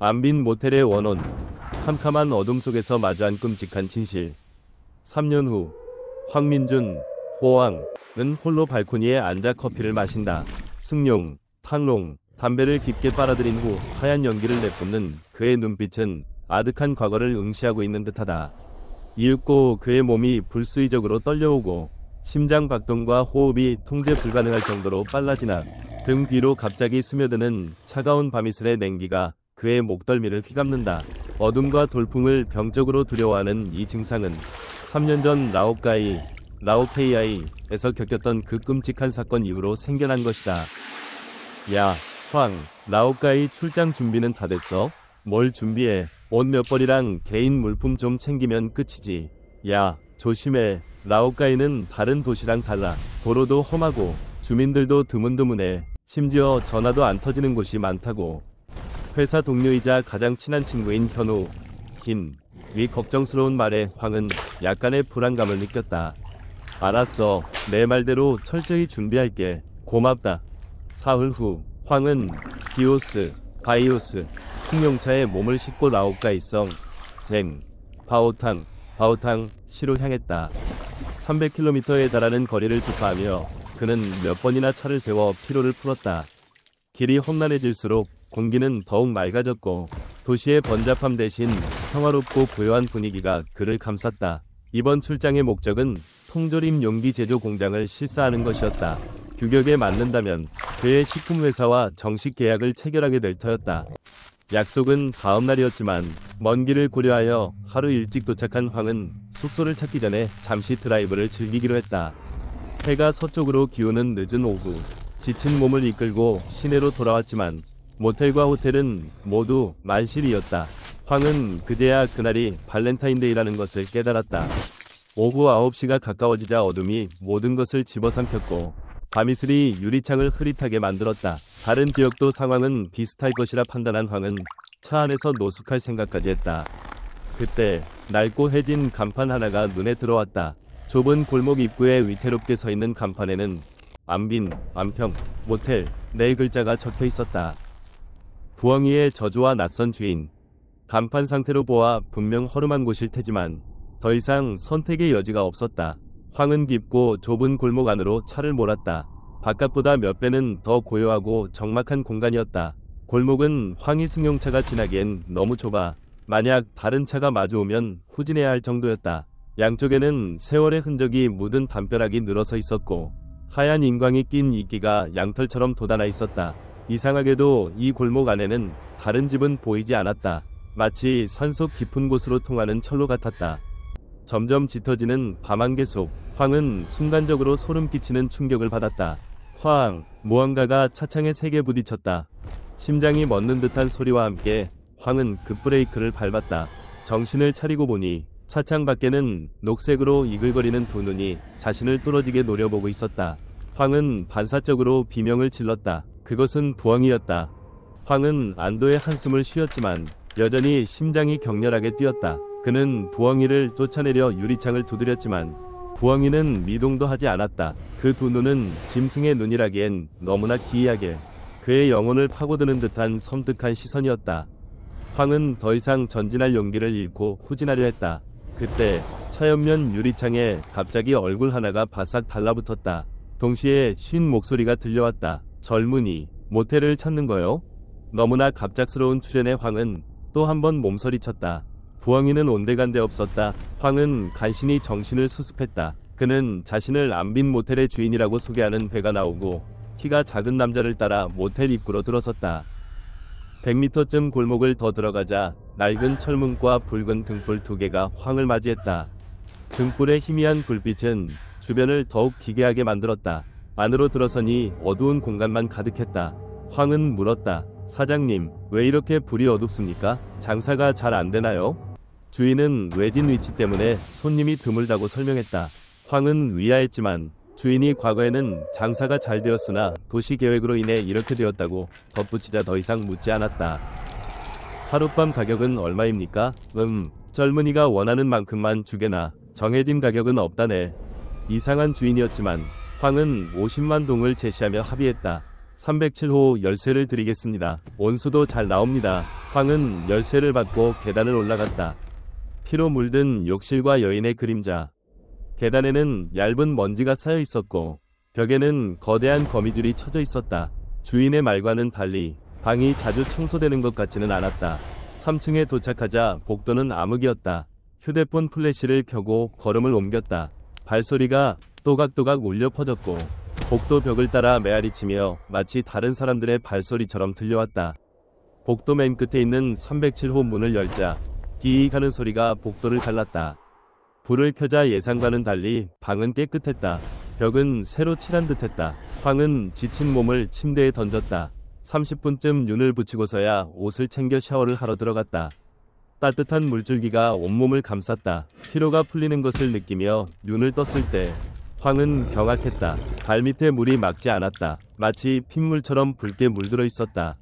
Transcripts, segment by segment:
안빈 모텔의 원혼. 캄캄한 어둠 속에서 마주한 끔찍한 진실. 3년 후 황민준, 호왕은 홀로 발코니에 앉아 커피를 마신다. 승용, 탕롱, 담배를 깊게 빨아들인 후 하얀 연기를 내뿜는 그의 눈빛은 아득한 과거를 응시하고 있는 듯하다. 이윽고 그의 몸이 불수의적으로 떨려오고 심장 박동과 호흡이 통제 불가능할 정도로 빨라지나 등 뒤로 갑자기 스며드는 차가운 밤이슬의 냉기가 그의 목덜미를 휘감는다. 어둠과 돌풍을 병적으로 두려워하는 이 증상은 3년 전 라오페이아이에서 겪었던 그 끔찍한 사건 이후로 생겨난 것이다. 야, 황, 라오카이 출장 준비는 다 됐어? 뭘 준비해? 옷 몇 벌이랑 개인 물품 좀 챙기면 끝이지. 야, 조심해. 라오카이는 다른 도시랑 달라. 도로도 험하고 주민들도 드문드문해. 심지어 전화도 안 터지는 곳이 많다고. 회사 동료이자 가장 친한 친구인 현우, 위 걱정스러운 말에 황은 약간의 불안감을 느꼈다. 알았어. 내 말대로 철저히 준비할게. 고맙다. 사흘 후 황은 바이오스 승용차에 몸을 싣고 라오카이성 바오탕 시로 향했다. 300km에 달하는 거리를 주파하며 그는 몇 번이나 차를 세워 피로를 풀었다. 길이 험난해질수록 공기는 더욱 맑아졌고 도시의 번잡함 대신 평화롭고 고요한 분위기가 그를 감쌌다. 이번 출장의 목적은 통조림 용기 제조 공장을 실사하는 것이었다. 규격에 맞는다면 그의 식품회사와 정식 계약을 체결하게 될 터였다. 약속은 다음 날이었지만 먼 길을 고려하여 하루 일찍 도착한 황은 숙소를 찾기 전에 잠시 드라이브를 즐기기로 했다. 해가 서쪽으로 기우는 늦은 오후, 지친 몸을 이끌고 시내로 돌아왔지만 모텔과 호텔은 모두 만실이었다. 황은 그제야 그날이 발렌타인데이라는 것을 깨달았다. 오후 9시가 가까워지자 어둠이 모든 것을 집어삼켰고 밤이슬이 유리창을 흐릿하게 만들었다. 다른 지역도 상황은 비슷할 것이라 판단한 황은 차 안에서 노숙할 생각까지 했다. 그때 낡고 해진 간판 하나가 눈에 들어왔다. 좁은 골목 입구에 위태롭게 서 있는 간판에는 안평, 모텔 4글자가 적혀 있었다. 부엉이의 저주와 낯선 주인. 간판 상태로 보아 분명 허름한 곳일 테지만 더 이상 선택의 여지가 없었다. 황은 깊고 좁은 골목 안으로 차를 몰았다. 바깥보다 몇 배는 더 고요하고 적막한 공간이었다. 골목은 황희 승용차가 지나기엔 너무 좁아 만약 다른 차가 마주오면 후진해야 할 정도였다. 양쪽에는 세월의 흔적이 묻은 담벼락이 늘어서 있었고 하얀 인광이 낀 이끼가 양털처럼 돋아나 있었다. 이상하게도 이 골목 안에는 다른 집은 보이지 않았다. 마치 산속 깊은 곳으로 통하는 철로 같았다. 점점 짙어지는 밤안개 속 황은 순간적으로 소름 끼치는 충격을 받았다. 무언가가 차창에 세게 부딪혔다. 심장이 멎는 듯한 소리와 함께 황은 급브레이크를 밟았다. 정신을 차리고 보니 차창 밖에는 녹색으로 이글거리는 두 눈이 자신을 뚫어지게 노려보고 있었다. 황은 반사적으로 비명을 질렀다. 그것은 부엉이였다. 황은 안도의 한숨을 쉬었지만 여전히 심장이 격렬하게 뛰었다. 그는 부엉이를 쫓아내려 유리창을 두드렸지만 부엉이는 미동도 하지 않았다. 그 두 눈은 짐승의 눈이라기엔 너무나 기이하게 그의 영혼을 파고드는 듯한 섬뜩한 시선이었다. 황은 더 이상 전진할 용기를 잃고 후진하려 했다. 그때 차 옆면 유리창에 갑자기 얼굴 하나가 바싹 달라붙었다. 동시에 쉰 목소리가 들려왔다. 젊은이, 모텔을 찾는 거요? 너무나 갑작스러운 출연에 황은 또 한 번 몸서리쳤다. 부엉이는 온데간데 없었다. 황은 간신히 정신을 수습했다. 그는 자신을 안빈 모텔의 주인이라고 소개하는 배가 나오고 키가 작은 남자를 따라 모텔 입구로 들어섰다. 100m쯤 골목을 더 들어가자 낡은 철문과 붉은 등불 2개가 황을 맞이했다. 등불의 희미한 불빛은 주변을 더욱 기괴하게 만들었다. 안으로 들어서니 어두운 공간만 가득했다. 황은 물었다. 사장님, 왜 이렇게 불이 어둡습니까? 장사가 잘 안 되나요? 주인은 외진 위치 때문에 손님이 드물다고 설명했다. 황은 위아했지만 주인이 과거에는 장사가 잘 되었으나 도시 계획으로 인해 이렇게 되었다고 덧붙이자 더 이상 묻지 않았다. 하룻밤 가격은 얼마입니까? 젊은이가 원하는 만큼만 주게나. 정해진 가격은 없다네. 이상한 주인이었지만 황은 50만 동을 제시하며 합의했다. 307호 열쇠를 드리겠습니다. 온수도 잘 나옵니다. 황은 열쇠를 받고 계단을 올라갔다. 피로 물든 욕실과 여인의 그림자. 계단에는 얇은 먼지가 쌓여 있었고 벽에는 거대한 거미줄이 쳐져 있었다. 주인의 말과는 달리 방이 자주 청소되는 것 같지는 않았다. 3층에 도착하자 복도는 암흑이었다. 휴대폰 플래시를 켜고 걸음을 옮겼다. 발소리가 또각또각 울려 퍼졌고 복도 벽을 따라 메아리치며 마치 다른 사람들의 발소리처럼 들려왔다. 복도 맨 끝에 있는 307호 문을 열자 끼익 하는 소리가 복도를 갈랐다. 불을 켜자 예상과는 달리 방은 깨끗했다. 벽은 새로 칠한 듯했다. 황은 지친 몸을 침대에 던졌다. 30분쯤 눈을 붙이고서야 옷을 챙겨 샤워를 하러 들어갔다. 따뜻한 물줄기가 온몸을 감쌌다. 피로가 풀리는 것을 느끼며 눈을 떴을 때 황은 경악했다. 발밑에 물이 막지 않았다. 마치 핏물처럼 붉게 물들어 있었다.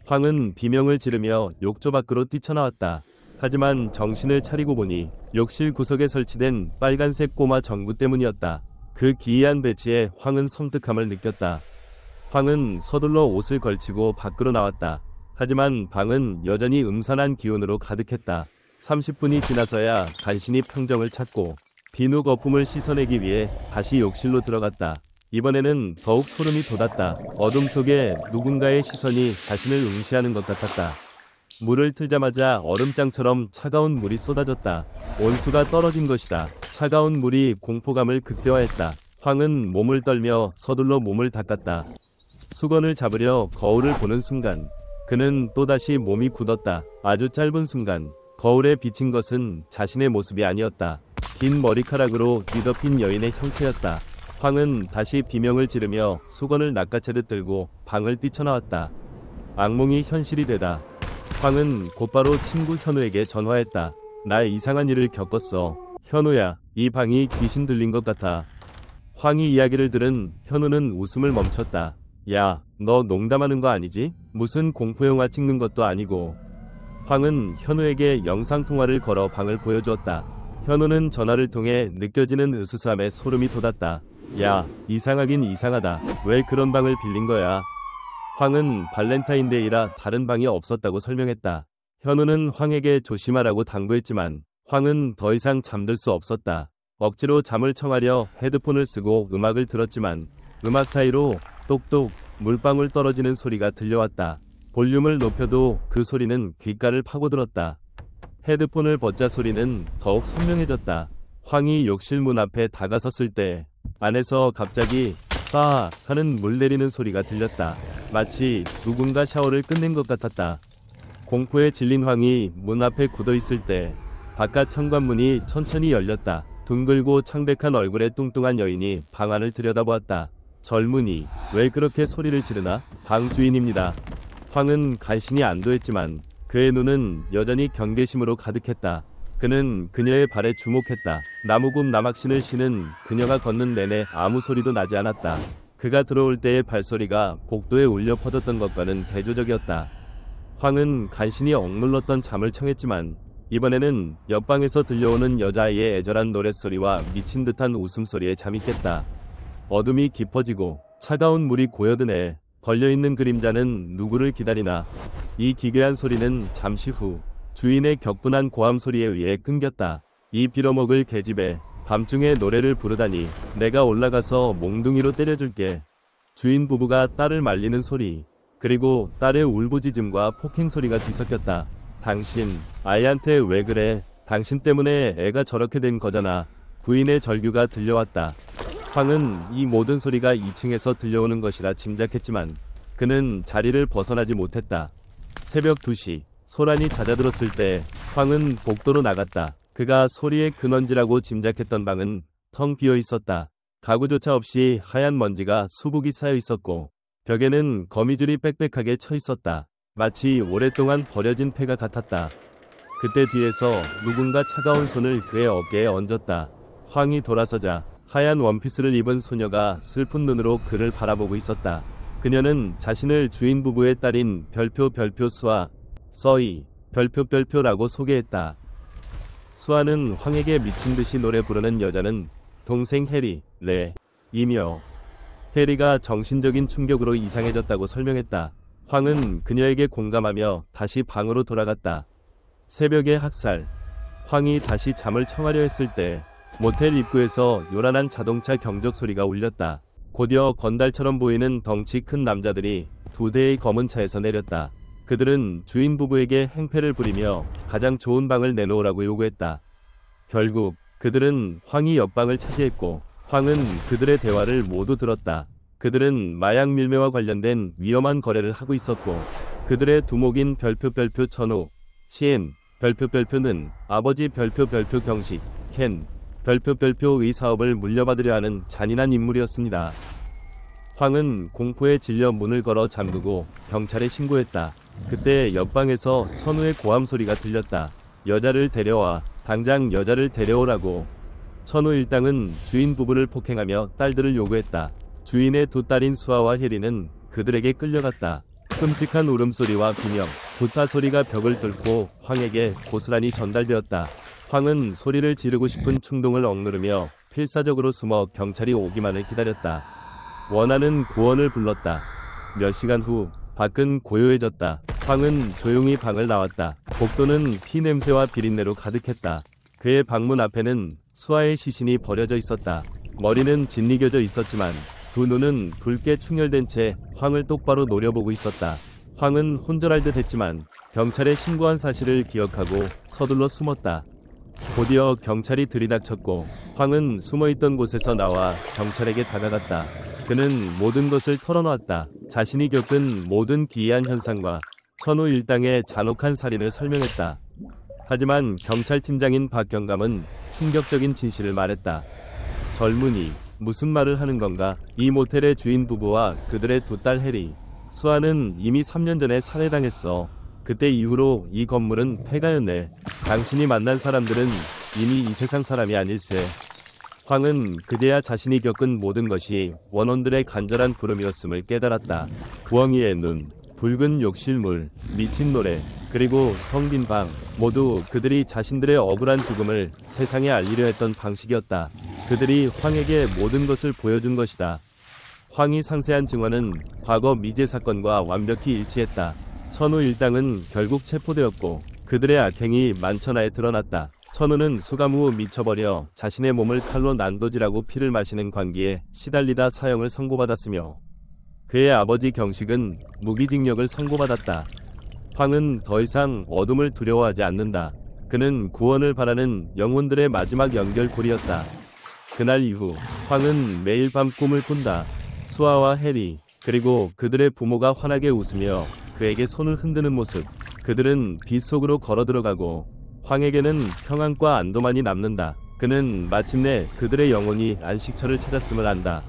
황은 비명을 지르며 욕조 밖으로 뛰쳐나왔다. 하지만 정신을 차리고 보니 욕실 구석에 설치된 빨간색 꼬마 전구 때문이었다. 그 기이한 배치에 황은 섬뜩함을 느꼈다. 황은 서둘러 옷을 걸치고 밖으로 나왔다. 하지만 방은 여전히 음산한 기운으로 가득했다. 30분이 지나서야 간신히 평정을 찾고 비누 거품을 씻어내기 위해 다시 욕실로 들어갔다. 이번에는 더욱 소름이 돋았다. 어둠 속에 누군가의 시선이 자신을 응시하는 것 같았다. 물을 틀자마자 얼음장처럼 차가운 물이 쏟아졌다. 온수가 떨어진 것이다. 차가운 물이 공포감을 극대화했다. 황은 몸을 떨며 서둘러 몸을 닦았다. 수건을 잡으려 거울을 보는 순간 그는 또다시 몸이 굳었다. 아주 짧은 순간 거울에 비친 것은 자신의 모습이 아니었다. 긴 머리카락으로 뒤덮인 여인의 형체였다. 황은 다시 비명을 지르며 수건을 낚아채듯 들고 방을 뛰쳐나왔다. 악몽이 현실이 되다. 황은 곧바로 친구 현우에게 전화했다. 나 이상한 일을 겪었어. 현우야, 이 방이 귀신 들린 것 같아. 황이 이야기를 들은 현우는 웃음을 멈췄다. 야, 너 농담하는 거 아니지? 무슨 공포영화 찍는 것도 아니고. 황은 현우에게 영상통화를 걸어 방을 보여주었다. 현우는 전화를 통해 느껴지는 으스스함에 소름이 돋았다. 야, 이상하긴 이상하다. 왜 그런 방을 빌린 거야? 황은 발렌타인데이라 다른 방이 없었다고 설명했다. 현우는 황에게 조심하라고 당부했지만 황은 더 이상 잠들 수 없었다. 억지로 잠을 청하려 헤드폰을 쓰고 음악을 들었지만 음악 사이로 똑똑 물방울 떨어지는 소리가 들려왔다. 볼륨을 높여도 그 소리는 귓가를 파고들었다. 헤드폰을 벗자 소리는 더욱 선명해졌다. 황이 욕실 문 앞에 다가섰을 때 안에서 갑자기 빠 하는 물 내리는 소리가 들렸다. 마치 누군가 샤워를 끝낸 것 같았다. 공포에 질린 황이 문 앞에 굳어 있을 때 바깥 현관문이 천천히 열렸다. 둥글고 창백한 얼굴의 뚱뚱한 여인이 방 안을 들여다보았다. 젊은이, 왜 그렇게 소리를 지르나? 방 주인입니다. 황은 간신히 안도했지만 그의 눈은 여전히 경계심으로 가득했다. 그는 그녀의 발에 주목했다. 나무굽 나막신을 신은 그녀가 걷는 내내 아무 소리도 나지 않았다. 그가 들어올 때의 발소리가 복도에 울려 퍼졌던 것과는 대조적이었다. 황은 간신히 억눌렀던 잠을 청했지만 이번에는 옆방에서 들려오는 여자아이의 애절한 노랫소리와 미친 듯한 웃음소리에 잠이 깼다. 어둠이 깊어지고 차가운 물이 고여드네. 걸려있는 그림자는 누구를 기다리나. 이 기괴한 소리는 잠시 후 주인의 격분한 고함 소리에 의해 끊겼다. 이 빌어먹을 계집애, 밤중에 노래를 부르다니. 내가 올라가서 몽둥이로 때려줄게. 주인 부부가 딸을 말리는 소리, 그리고 딸의 울부짖음과 폭행 소리가 뒤섞였다. 당신, 아이한테 왜 그래? 당신 때문에 애가 저렇게 된 거잖아. 부인의 절규가 들려왔다. 황은 이 모든 소리가 2층에서 들려오는 것이라 짐작했지만 그는 자리를 벗어나지 못했다. 새벽 2시, 소란이 잦아들었을 때 황은 복도로 나갔다. 그가 소리의 근원지라고 짐작했던 방은 텅 비어 있었다. 가구조차 없이 하얀 먼지가 수북이 쌓여 있었고 벽에는 거미줄이 빽빽하게 쳐 있었다. 마치 오랫동안 버려진 폐가 같았다. 그때 뒤에서 누군가 차가운 손을 그의 어깨에 얹었다. 황이 돌아서자 하얀 원피스를 입은 소녀가 슬픈 눈으로 그를 바라보고 있었다. 그녀는 자신을 주인 부부의 딸인 별표 수아, 서이, 별표라고 소개했다. 수아는 황에게 미친 듯이 노래 부르는 여자는 동생 해리, 레이며 해리가 정신적인 충격으로 이상해졌다고 설명했다. 황은 그녀에게 공감하며 다시 방으로 돌아갔다. 새벽의 학살. 황이 다시 잠을 청하려 했을 때 모텔 입구에서 요란한 자동차 경적 소리가 울렸다. 곧이어 건달처럼 보이는 덩치 큰 남자들이 2대의 검은 차에서 내렸다. 그들은 주인 부부에게 행패를 부리며 가장 좋은 방을 내놓으라고 요구했다. 결국 그들은 황이 옆방을 차지했고 황은 그들의 대화를 모두 들었다. 그들은 마약 밀매와 관련된 위험한 거래를 하고 있었고 그들의 두목인 별표 천우, 시엔, 별표는 아버지 별표 경식, 켄, 별표의 사업을 물려받으려 하는 잔인한 인물이었습니다. 황은 공포에 질려 문을 걸어 잠그고 경찰에 신고했다. 그때 옆방에서 천우의 고함 소리가 들렸다. 여자를 데려와, 당장 여자를 데려오라고. 천우 일당은 주인 부부를 폭행하며 딸들을 요구했다. 주인의 2딸인 수아와 혜리는 그들에게 끌려갔다. 끔찍한 울음소리와 비명, 구타 소리가 벽을 뚫고 황에게 고스란히 전달되었다. 황은 소리를 지르고 싶은 충동을 억누르며 필사적으로 숨어 경찰이 오기만을 기다렸다. 원하는 구원을 불렀다. 몇 시간 후 밖은 고요해졌다. 황은 조용히 방을 나왔다. 복도는 피냄새와 비린내로 가득했다. 그의 방문 앞에는 수아의 시신이 버려져 있었다. 머리는 짓이겨져 있었지만 2 눈은 붉게 충혈된 채 황을 똑바로 노려보고 있었다. 황은 혼절할 듯 했지만 경찰에 신고한 사실을 기억하고 서둘러 숨었다. 곧이어 경찰이 들이닥쳤고 황은 숨어있던 곳에서 나와 경찰에게 다가갔다. 그는 모든 것을 털어놓았다. 자신이 겪은 모든 기이한 현상과 천우 일당의 잔혹한 살인을 설명했다. 하지만 경찰팀장인 박경감은 충격적인 진실을 말했다. 젊은이, 무슨 말을 하는 건가? 이 모텔의 주인 부부와 그들의 2딸 해리, 수아는 이미 3년 전에 살해당했어. 그때 이후로 이 건물은 폐가였네. 당신이 만난 사람들은 이미 이 세상 사람이 아닐세. 황은 그제야 자신이 겪은 모든 것이 원혼들의 간절한 부름이었음을 깨달았다. 부엉이의 눈, 붉은 욕실물, 미친 노래, 그리고 텅 빈 방, 모두 그들이 자신들의 억울한 죽음을 세상에 알리려 했던 방식이었다. 그들이 황에게 모든 것을 보여준 것이다. 황이 상세한 증언은 과거 미제 사건과 완벽히 일치했다. 천우 일당은 결국 체포되었고 그들의 악행이 만천하에 드러났다. 천우는 수감 후 미쳐버려 자신의 몸을 칼로 난도질하고 피를 마시는 관기에 시달리다 사형을 선고받았으며 그의 아버지 경식은 무기징역을 선고받았다. 황은 더 이상 어둠을 두려워하지 않는다. 그는 구원을 바라는 영혼들의 마지막 연결고리였다. 그날 이후 황은 매일 밤 꿈을 꾼다. 수아와 해리, 그리고 그들의 부모가 환하게 웃으며 그에게 손을 흔드는 모습. 그들은 빛 속으로 걸어 들어가고 황에게는 평안과 안도만이 남는다. 그는 마침내 그들의 영혼이 안식처를 찾았음을 안다.